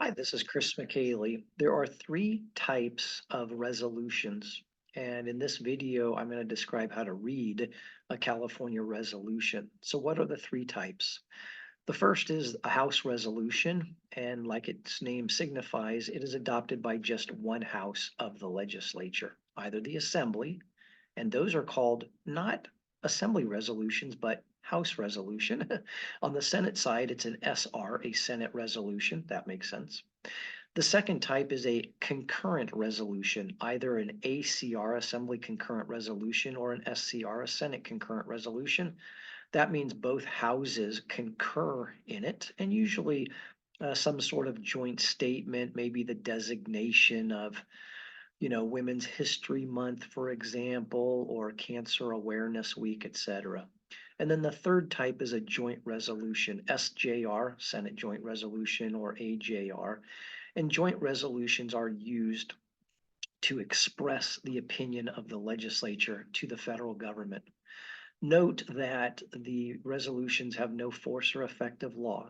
Hi, this is Chris McKaylee. There are three types of resolutions, and in this video, I'm going to describe how to read a California resolution. So, what are the three types? The first is a House resolution, and like its name signifies, it is adopted by just one house of the legislature, either the assembly, and those are called not assembly resolutions, but House resolution. On the Senate side, it's an SR, a Senate resolution. That makes sense. The second type is a concurrent resolution, either an ACR, Assembly Concurrent Resolution, or an SCR, a Senate Concurrent Resolution. That means both houses concur in it, and usually some sort of joint statement, maybe the designation of, Women's History Month, for example, or Cancer Awareness Week, etc. And then the third type is a joint resolution, SJR, Senate Joint Resolution, or AJR. And joint resolutions are used to express the opinion of the legislature to the federal government. Note that the resolutions have no force or effect of law.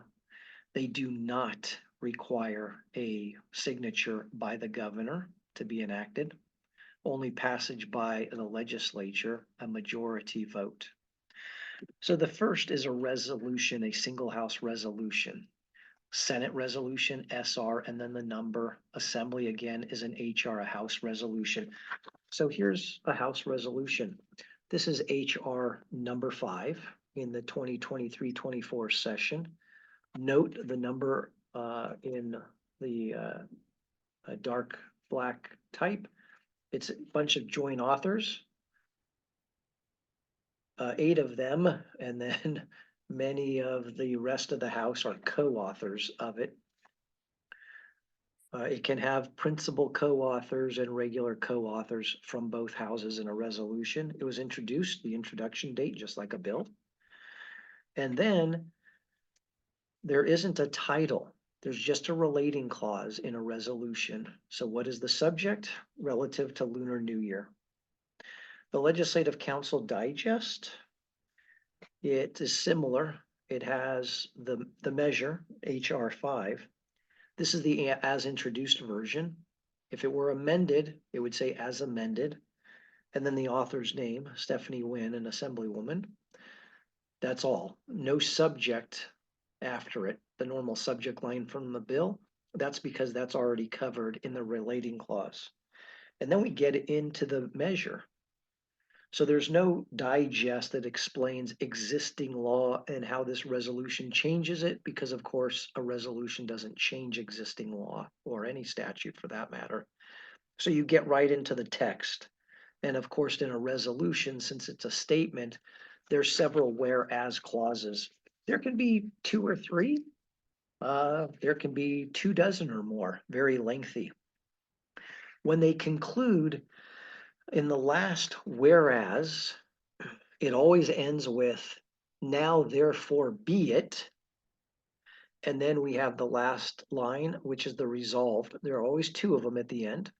They do not require a signature by the governor to be enacted, only passage by the legislature, a majority vote. So the first is a resolution, a single house resolution. Senate resolution, SR, and then the number. Assembly again is an HR, a House resolution. So here's a House resolution. This is HR number 5 in the 2023-24 session. Note the number in the dark black type. It's a bunch of joint authors, 8 of them, and then many of the rest of the House are co-authors of it. It can have principal co-authors and regular co-authors from both houses in a resolution. It was introduced, the introduction date, just like a bill. And then there isn't a title. There's just a relating clause in a resolution. So what is the subject? Relative to Lunar New Year. The Legislative Council Digest, it is similar. It has the measure, HR 5. This is the as introduced version. If it were amended, it would say as amended, and then the author's name, Stephanie Wynn, an assemblywoman. That's all. No subject after it, the normal subject line from the bill. That's because that's already covered in the relating clause. And then we get into the measure. So there's no digest that explains existing law and how this resolution changes it, because of course a resolution doesn't change existing law or any statute for that matter. So you get right into the text. And of course in a resolution, since it's a statement, there's several whereas clauses. There can be 2 or 3. There can be 24 or more, very lengthy. When they conclude, in the last whereas, it always ends with now therefore be it. And then we have the last line, which is the resolved. There are always 2 of them at the end.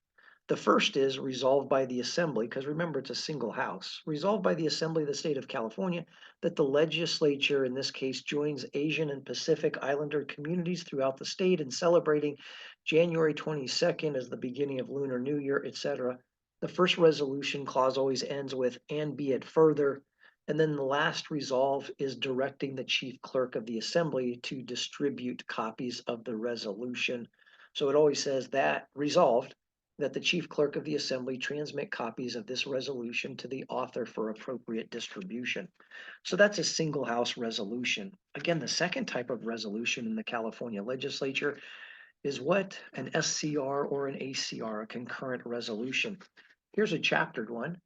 The first is resolved by the Assembly, because remember, it's a single house. Resolved by the Assembly of the State of California that the legislature, in this case, joins Asian and Pacific Islander communities throughout the state in celebrating January 22nd as the beginning of Lunar New Year, etc. The first resolution clause always ends with, and be it further. And then the last resolve is directing the chief clerk of the Assembly to distribute copies of the resolution. So it always says that resolved, that the chief clerk of the Assembly transmit copies of this resolution to the author for appropriate distribution. So that's a single house resolution. Again, the second type of resolution in the California Legislature is what? An SCR or an ACR, a concurrent resolution. Here's a chaptered one.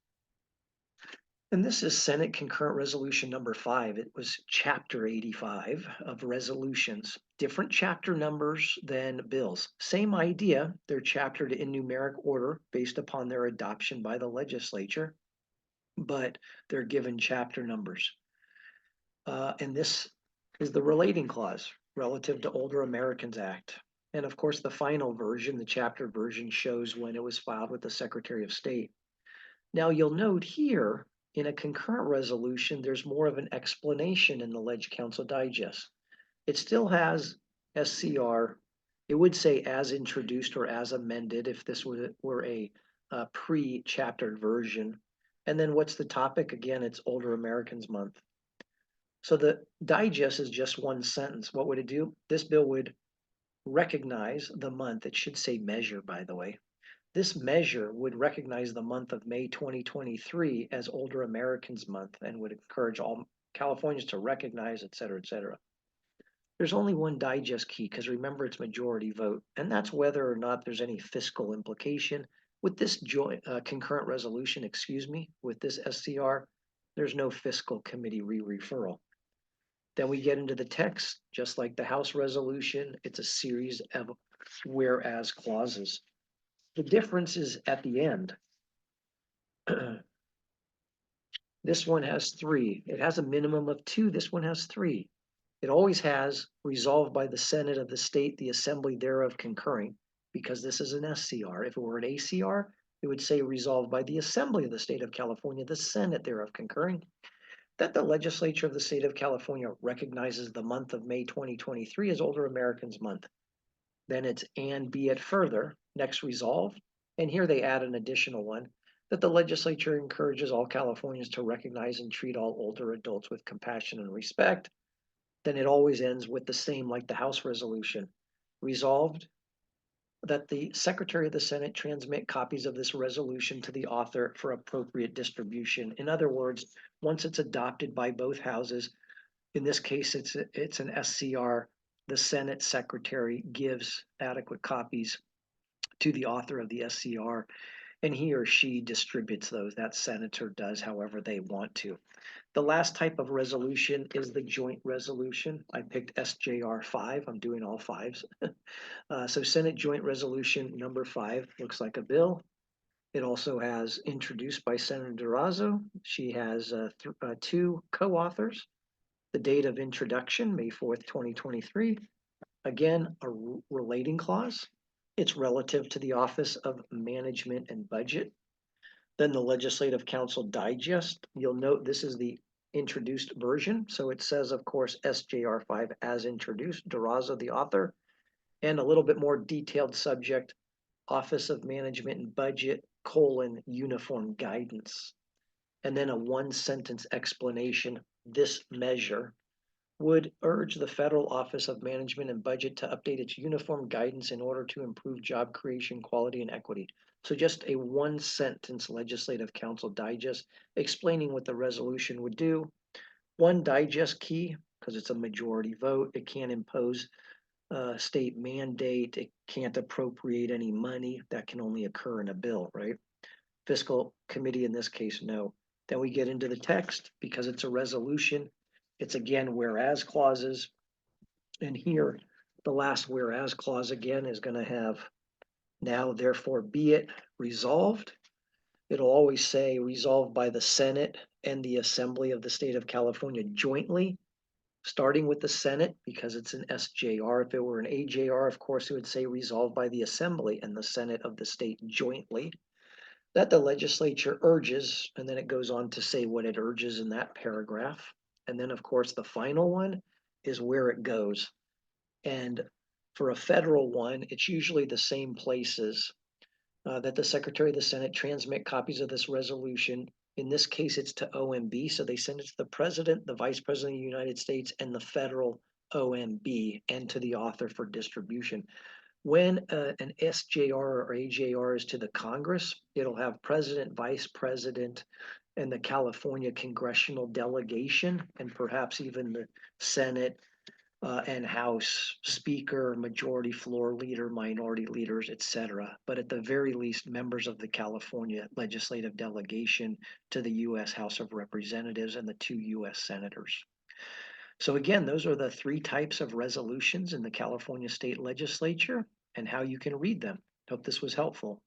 And this is Senate Concurrent Resolution number 5. It was chapter 85 of resolutions. Different chapter numbers than bills. Same idea. They're chaptered in numeric order based upon their adoption by the legislature, but they're given chapter numbers. And this is the relating clause relative to Older Americans Act. And of course, the final version, the chapter version, shows when it was filed with the Secretary of State. Now you'll note here, in a concurrent resolution, there's more of an explanation in the Leg Council Digest. It still has SCR It would say as introduced or as amended if this were a pre-chaptered version. And then what's the topic? Again, it's Older Americans Month. So the digest is just one sentence. What would it do? This bill would recognize the month. It should say measure, by the way. This measure would recognize the month of May 2023 as Older Americans Month and would encourage all Californians to recognize, et cetera, et cetera. There's only one digest key because remember it's majority vote, and that's whether or not there's any fiscal implication. With this joint concurrent resolution, with this SCR, there's no fiscal committee re-referral. Then we get into the text, just like the House resolution, it's a series of whereas clauses. The difference is at the end. This one has 3. It has a minimum of 2. This one has 3. It always has resolved by the Senate of the state, the assembly thereof concurring, because this is an SCR. If it were an ACR, it would say resolved by the assembly of the state of California, the Senate thereof concurring, that the legislature of the state of California recognizes the month of May 2023 as Older Americans Month. Then it's and be it further, next resolved. And here they add an additional one, that the legislature encourages all Californians to recognize and treat all older adults with compassion and respect. Then it always ends with the same like the House resolution. Resolved that the Secretary of the Senate transmit copies of this resolution to the author for appropriate distribution. In other words, once it's adopted by both houses, in this case, it's an SCR, the Senate Secretary gives adequate copies to the author of the SCR, and he or she distributes those. That senator does however they want to. The last type of resolution is the joint resolution. I picked SJR 5. I'm doing all 5s. So Senate Joint Resolution number 5 looks like a bill. It also has introduced by Senator Durazo. She has 2 co-authors. The date of introduction, May 4th, 2023. Again, a relating clause. It's relative to the Office of Management and Budget. Then the Legislative Council Digest. You'll note this is the introduced version. So it says, of course, SJR 5 as introduced, Durazo, the author, and a little bit more detailed subject, Office of Management and Budget, uniform guidance. And then a 1-sentence explanation, this measure would urge the Federal Office of Management and Budget to update its uniform guidance in order to improve job creation, quality, and equity. So just a 1-sentence Legislative Council Digest explaining what the resolution would do. One digest key, because it's a majority vote, it can't impose state mandate, it can't appropriate any money. That can only occur in a bill, right? Fiscal committee in this case, no. Then we get into the text, because it's a resolution. It's again whereas clauses. And here, the last whereas clause again is going to have now therefore be it resolved. It'll always say resolved by the Senate and the Assembly of the State of California jointly, starting with the Senate because it's an SJR. If it were an AJR, of course, it would say resolved by the Assembly and the Senate of the state jointly. That the legislature urges, and then it goes on to say what it urges in that paragraph. And then, of course, the final one is where it goes. And for a federal one, it's usually the same places that the Secretary of the Senate transmit copies of this resolution. In this case, it's to OMB. So they send it to the President, the Vice President of the United States, and the federal OMB, and to the author for distribution. When an SJR or AJR is to the Congress, it'll have President, Vice President, and the California congressional delegation, and perhaps even the Senate and House Speaker, Majority Floor Leader, Minority Leaders, etc. But at the very least, members of the California legislative delegation to the U.S. House of Representatives and the 2 U.S. Senators. So again, those are the 3 types of resolutions in the California State Legislature and how you can read them. Hope this was helpful.